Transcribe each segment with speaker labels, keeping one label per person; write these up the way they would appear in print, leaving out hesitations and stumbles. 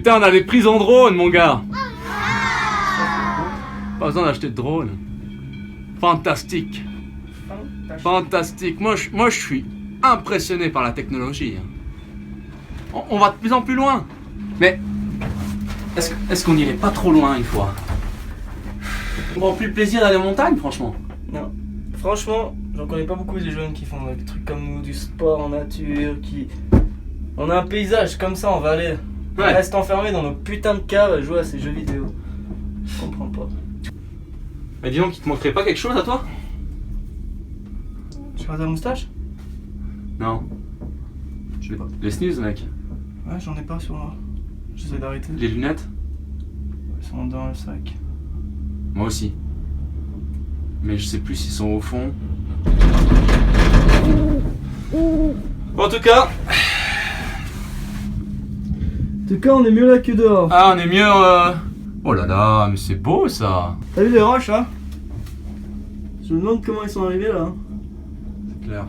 Speaker 1: Putain, on a des prises en drone, mon gars. Pas besoin d'acheter de drone. Fantastique. Fantastique. Moi, je suis impressionné par la technologie. On va de plus en plus loin. Mais est-ce qu'on n'irait pas trop loin une fois? On prend plus le plaisir d'aller en montagne, franchement.
Speaker 2: Non. Franchement, j'en connais pas beaucoup des jeunes qui font des trucs comme nous, du sport en nature, qui... On a un paysage comme ça en vallée. On reste enfermés dans nos putains de caves à jouer à ces jeux vidéo. Je comprends pas.
Speaker 1: Mais dis donc, il te manquerait pas quelque chose à toi?
Speaker 2: Tu vois ta moustache?
Speaker 1: Non.
Speaker 2: Je sais pas.
Speaker 1: Les snooze, mec.
Speaker 2: Ouais, j'en ai pas sur moi. J'essaie d'arrêter.
Speaker 1: Les lunettes?
Speaker 2: Ils sont dans le sac.
Speaker 1: Moi aussi. Mais je sais plus s'ils sont au fond. Bon, en tout cas...
Speaker 2: En tout cas, on est mieux là que dehors.
Speaker 1: Ah, on est mieux... Oh là là, mais c'est beau ça.
Speaker 2: T'as vu les roches, hein? Je me demande comment ils sont arrivés là.
Speaker 1: C'est clair.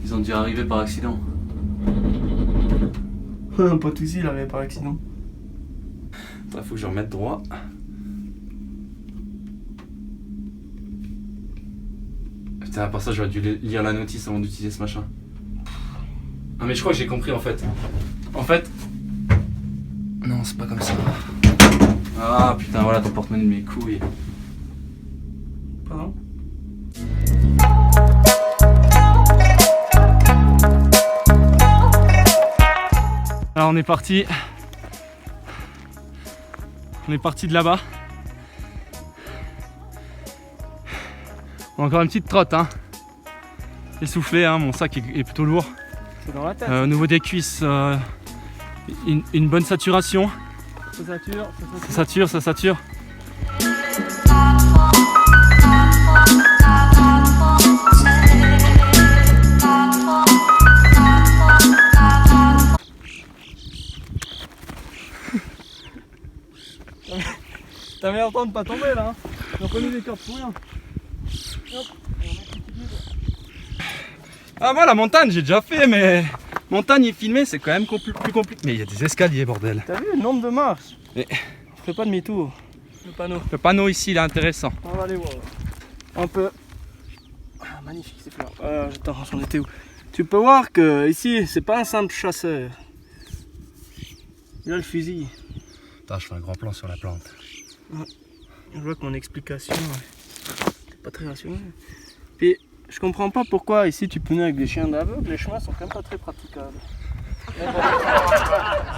Speaker 1: Ils ont dû arriver par accident.
Speaker 2: Pas de soucis, il arrivait par accident.
Speaker 1: Attends, faut que je remette droit. Putain, à part ça, j'aurais dû lire la notice avant d'utiliser ce machin. Ah, mais je crois que j'ai compris en fait. En fait... Non, c'est pas comme ça. Ah putain, voilà ton porte-monnaie de mes couilles.
Speaker 2: Pardon?
Speaker 1: Alors on est parti. On est parti de là-bas. Encore une petite trotte, hein. Essoufflé, hein. Mon sac est plutôt lourd.
Speaker 2: C'est dans la tête.
Speaker 1: Au niveau des cuisses, une bonne saturation.
Speaker 2: Ça sature.
Speaker 1: Ça sature.
Speaker 2: T'as meilleur temps de pas tomber là, hein. On a pas mis des cordes pour rien. Hop.
Speaker 1: Ah moi la montagne j'ai déjà fait, mais montagne et filmer c'est quand même plus compliqué. Mais il y a des escaliers, bordel.
Speaker 2: T'as vu le nombre de marches?
Speaker 1: Mais...
Speaker 2: On ferait pas demi-tour. Le
Speaker 1: panneau ici il est intéressant.
Speaker 2: On va aller voir. Un peu. Ah, magnifique ces fleurs. Attends, j'en étais où? Tu peux voir que ici c'est pas un simple chasseur. Il a le fusil.
Speaker 1: Attends, je fais un grand plan sur la plante.
Speaker 2: Ouais. Je vois que mon explication n'est pas très rationnelle. Puis je comprends pas pourquoi ici tu peux venir avec des chiens d'aveugle, les chemins sont quand même pas très praticables.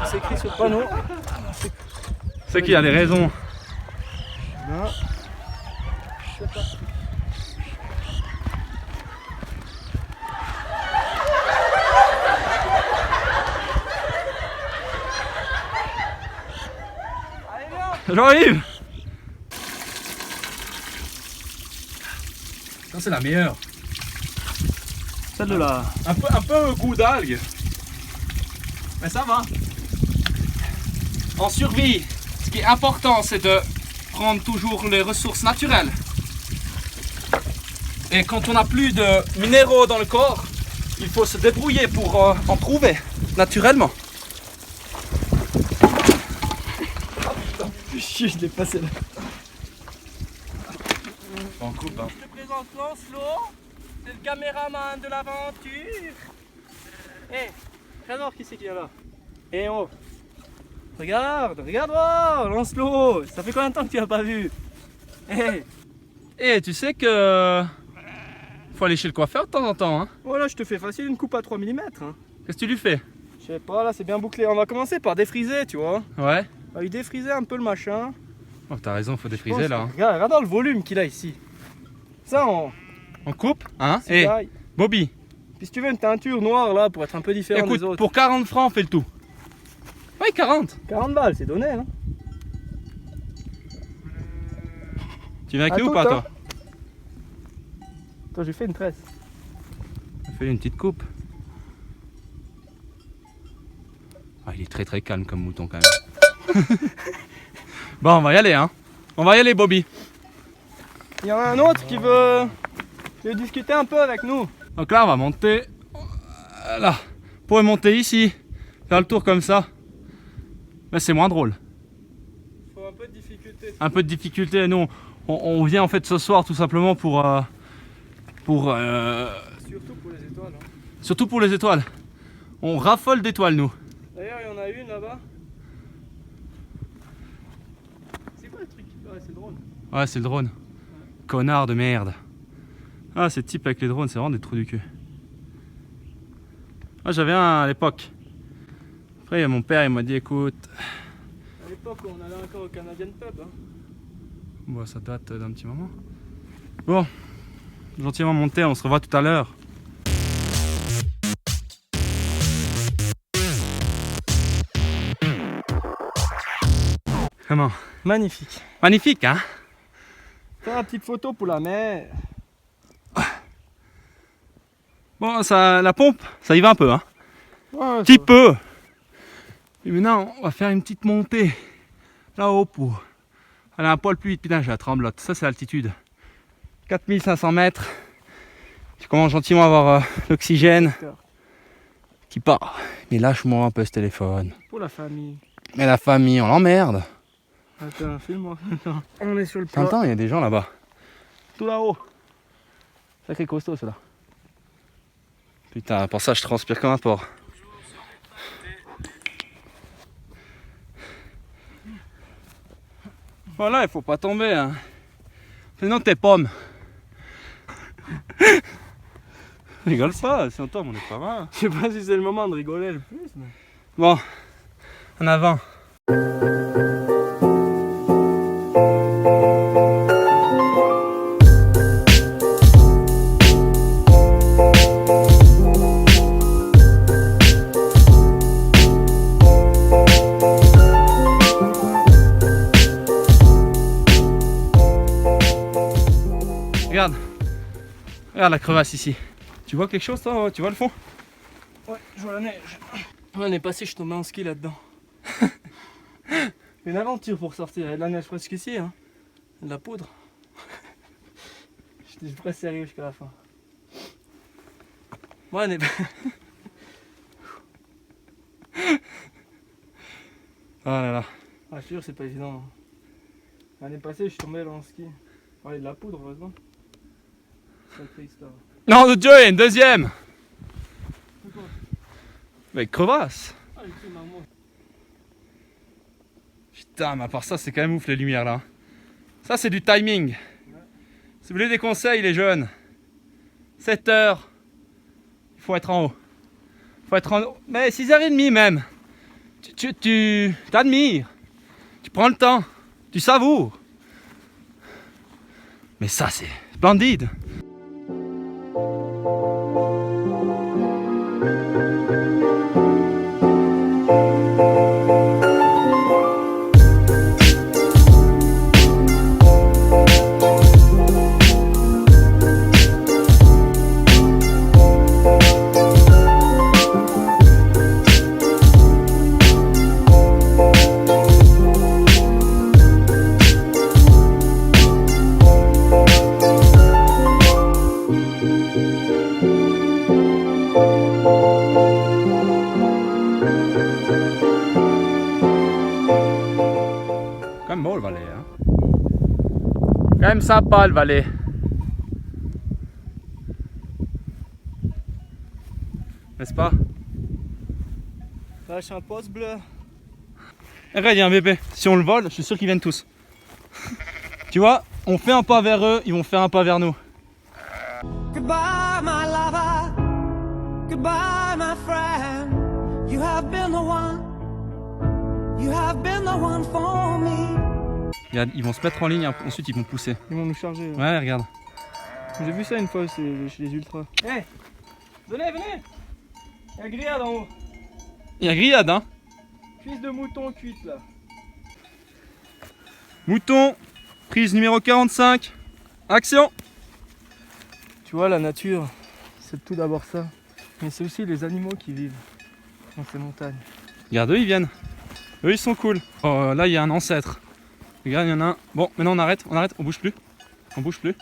Speaker 2: C'est écrit sur le panneau.
Speaker 1: C'est qui a des raisons.
Speaker 2: Non. Je sais pas.
Speaker 1: J'arrive. Ça c'est la meilleure.
Speaker 2: Celle-là.
Speaker 1: Un peu goût d'algue. Mais ça va. En survie, ce qui est important c'est de prendre toujours les ressources naturelles. Et quand on n'a plus de minéraux dans le corps, il faut se débrouiller pour en trouver naturellement.
Speaker 2: Je l'ai passé là.
Speaker 1: On coupe, hein.
Speaker 2: Je te présente Lancelot, c'est le caméraman de l'aventure. Hé, j'adore qui c'est qui est là. Hé oh, regarde voir Lancelot, ça fait combien de temps que tu l'as pas vu?
Speaker 1: Et tu sais que faut aller chez le coiffeur de temps en temps, hein.
Speaker 2: Voilà, je te fais facile une coupe à 3 mm. Hein.
Speaker 1: Qu'est-ce que tu lui fais?
Speaker 2: Je sais pas, là c'est bien bouclé. On va commencer par défriser, tu vois.
Speaker 1: Ouais.
Speaker 2: On va lui défriser un peu le machin.
Speaker 1: Oh, t'as raison, faut défriser là. Hein.
Speaker 2: Regarde dans le volume qu'il a ici. Ça,
Speaker 1: on coupe, hein.
Speaker 2: Et
Speaker 1: Bobby.
Speaker 2: Puis si tu veux une teinture noire là pour être un peu différent
Speaker 1: Écoute,
Speaker 2: des autres.
Speaker 1: Pour 40 francs, on fait le tout. Oui, 40.
Speaker 2: 40 balles, c'est donné, hein.
Speaker 1: Tu viens avec nous ou pas, toi?
Speaker 2: Toi, j'ai fait une tresse.
Speaker 1: On fait une petite coupe. Ah, il est très très calme comme mouton quand même. Bon, on va y aller, hein. On va y aller, Bobby.
Speaker 2: Il y en a un autre qui veut discuter un peu avec nous.
Speaker 1: Donc là, on va monter. Là. Pour monter ici. Faire le tour comme ça. Mais c'est moins drôle.
Speaker 2: Faut un peu de difficulté.
Speaker 1: Un peu de difficulté. Nous, on vient en fait ce soir tout simplement pour
Speaker 2: Surtout pour les étoiles. Hein.
Speaker 1: surtout pour les étoiles. On raffole d'étoiles, nous.
Speaker 2: D'ailleurs, il y en a une là-bas. C'est quoi le truc? Ouais, c'est le drone.
Speaker 1: Ouais, c'est le drone. Connard de merde. Ah, ces types avec les drones, c'est vraiment des trous du cul. Moi, j'avais un à l'époque. Après, mon père, il m'a dit, écoute...
Speaker 2: À l'époque, on allait encore au Canadian Pub. Hein.
Speaker 1: Bon, ça date d'un petit moment. Bon, gentiment monté, on se revoit tout à l'heure. Comment?
Speaker 2: Magnifique.
Speaker 1: Magnifique, hein?
Speaker 2: Faire une petite photo pour la mer.
Speaker 1: Bon, ça, la pompe, ça y va un peu, hein?
Speaker 2: Ouais,
Speaker 1: Petit peu. Et maintenant, on va faire une petite montée là-haut pour aller un poil plus vite. Putain, j'ai la tremblote. Ça, c'est l'altitude. 4500 mètres. Tu commences gentiment à avoir l'oxygène qui part. Mais lâche-moi un peu ce téléphone.
Speaker 2: Pour la famille.
Speaker 1: Mais la famille, on l'emmerde.
Speaker 2: Attends, filme-moi. On est sur le
Speaker 1: T'entends,
Speaker 2: plat.
Speaker 1: il y a des gens là-bas. Tout là-haut. Sacré costaud, ceux-là. Putain, pour ça, je transpire comme un porc. Voilà, il faut pas tomber, hein. Sinon t'es pomme. Rigole pas, si on tombe, on est pas mal.
Speaker 2: Je sais pas si c'est le moment de rigoler le plus. Mais...
Speaker 1: Bon, en avant. Regarde, regarde la crevasse ici. Tu vois quelque chose toi? Tu vois le fond?
Speaker 2: Ouais, je vois la neige. L'année passée, je suis tombé en ski là-dedans. Une aventure pour sortir. Il y a de la neige presque ici, hein. De la poudre. J'étais presque sérieux jusqu'à la fin. Ouais, l'année
Speaker 1: Oh là là.
Speaker 2: ah, je te jure, c'est pas évident. Hein. L'année passée, je suis tombé là en ski. Ouais, il y a de la poudre, heureusement. Sacrée histoire.
Speaker 1: Non, de Dieu, il y a une deuxième. Mais crevasse.
Speaker 2: Ah, il fait marmot.
Speaker 1: Putain, mais à part ça, c'est quand même ouf les lumières là. Ça, c'est du timing.
Speaker 2: Ouais.
Speaker 1: Si vous voulez des conseils, les jeunes, 7 heures, il faut être en haut. Faut être en haut. Mais 6h30 même. Tu t'admires. Tu prends le temps. Tu savoures. Mais ça, c'est splendide. Quand même beau le Valais, hein. Quand même sympa le Valais. N'est-ce pas?
Speaker 2: Lâche un poste bleu.
Speaker 1: Regarde, il y a un bébé. Si on le vole, je suis sûr qu'ils viennent tous. Tu vois, on fait un pas vers eux, ils vont faire un pas vers nous.
Speaker 3: Goodbye, my lover. Goodbye, my friend. You have been the one. You have been the one for me.
Speaker 1: Regarde, ils vont se mettre en ligne, ensuite ils vont pousser.
Speaker 2: Ils vont nous charger. Ouais.
Speaker 1: Ouais, regarde.
Speaker 2: J'ai vu ça une fois chez les ultras. Hé hey, venez, venez. Il y a grillade en haut.
Speaker 1: Il y a grillade, hein.
Speaker 2: Cuisse de mouton cuite là.
Speaker 1: Mouton, prise numéro 45. Action.
Speaker 2: Tu vois, la nature, c'est tout d'abord ça. Mais c'est aussi les animaux qui vivent dans ces montagnes.
Speaker 1: Regarde, eux ils viennent. Eux ils sont cool. Oh, là il y a un ancêtre. Regarde, il y en a un. Bon, maintenant on arrête, on bouge plus. On bouge plus.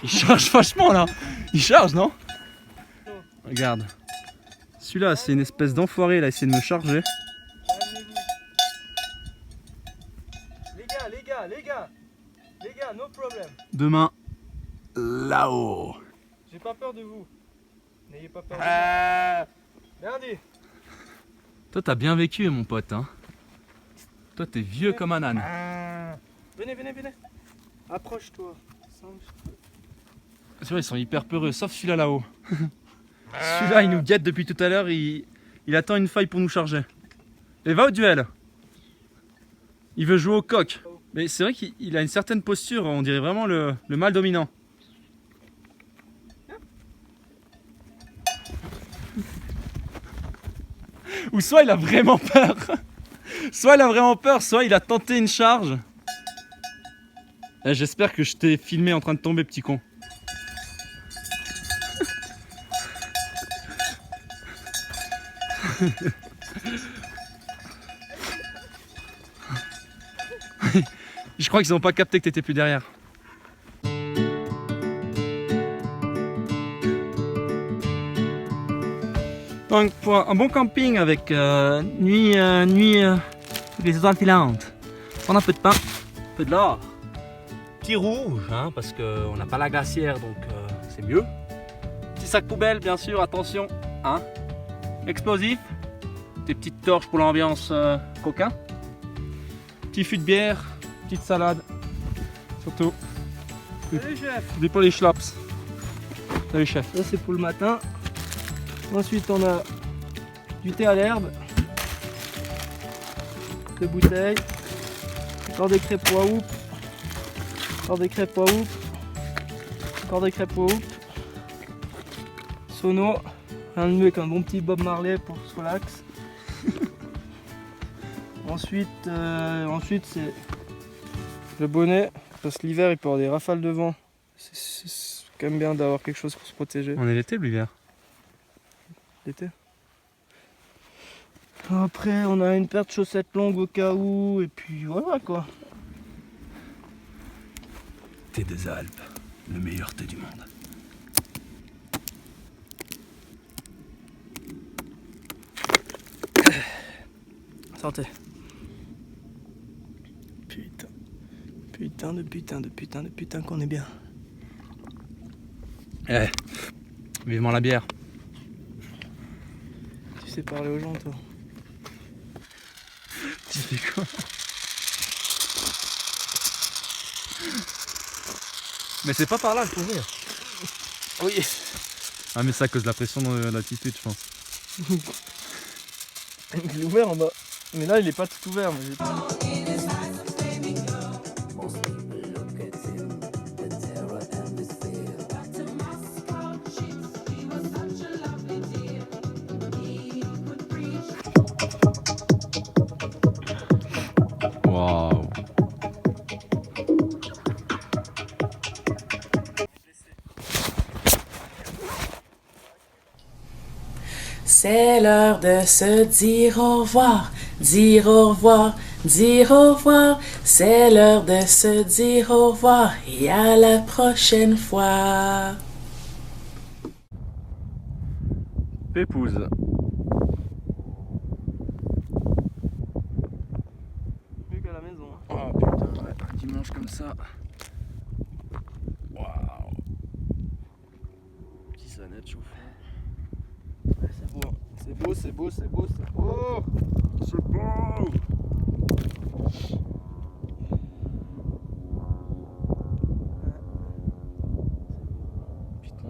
Speaker 1: Il charge vachement là. Il charge, non? Regarde. Celui-là, c'est une espèce d'enfoiré, il a essayé de me charger.
Speaker 2: Yeah, no problem.
Speaker 1: Demain, là-haut.
Speaker 2: J'ai pas peur de vous. N'ayez pas peur de moi. Bien dit.
Speaker 1: Toi, t'as bien vécu, mon pote. Hein. Toi, t'es vieux comme un âne.
Speaker 2: Venez, venez, venez. Approche-toi.
Speaker 1: C'est vrai, ils sont hyper peureux, sauf celui-là là-haut. Celui-là, il nous guette depuis tout à l'heure, il attend une faille pour nous charger. Et va au duel. Il veut jouer au coq. Mais c'est vrai qu'il a une certaine posture, on dirait vraiment le mâle dominant. Ou soit il a vraiment peur. Soit il a vraiment peur, soit il a tenté une charge. J'espère que je t'ai filmé en train de tomber, petit con. Je crois qu'ils n'ont pas capté que t'étais plus derrière. Donc pour un bon camping avec nuit les étoiles filantes, on a un peu de pain, un peu de l'or, petit rouge hein, parce qu'on n'a pas la glacière donc c'est mieux. Petit sac poubelle bien sûr, attention, hein. Explosif, des petites torches pour l'ambiance coquin, petit fût de bière, petite salade, surtout.
Speaker 2: Salut chef.
Speaker 1: Des pour les schlaps. Salut chef.
Speaker 2: Ça c'est pour le matin. Ensuite on a du thé à l'herbe, 2 bouteilles, encore des crêpes pois houppe, encore des crêpes pois houppe, encore des crêpes pois houppe, sono, rien de mieux avec un bon petit Bob Marley pour se relax. Ensuite c'est le bonnet, parce que l'hiver il peut y avoir des rafales de vent, c'est quand même bien d'avoir quelque chose pour se protéger.
Speaker 1: On est l'été ou l'hiver?
Speaker 2: L'été. Après on a une paire de chaussettes longues au cas où et puis voilà quoi.
Speaker 1: Thé des Alpes, le meilleur thé du monde.
Speaker 2: Santé. Putain. Putain qu'on est bien.
Speaker 1: Eh, vivement la bière.
Speaker 2: Tu sais parler aux gens toi.
Speaker 1: Tu fais quoi? Mais c'est pas par là, il faut ouvrir.
Speaker 2: Oui.
Speaker 1: Ah mais c'est à cause de la pression de l'altitude je pense.
Speaker 2: Il est ouvert en bas. Mais là il est pas tout ouvert. Mais
Speaker 1: Waouh.
Speaker 4: C'est l'heure de se dire au revoir, dire au revoir, dire au revoir. C'est l'heure de se dire au revoir et à la prochaine fois.
Speaker 1: Pépouze.
Speaker 2: mieux qu'à la maison.
Speaker 1: Oh putain, ouais, un dimanche comme ça. Waouh. Petit sanette chauffant.
Speaker 2: C'est beau, c'est beau.
Speaker 1: C'est beau.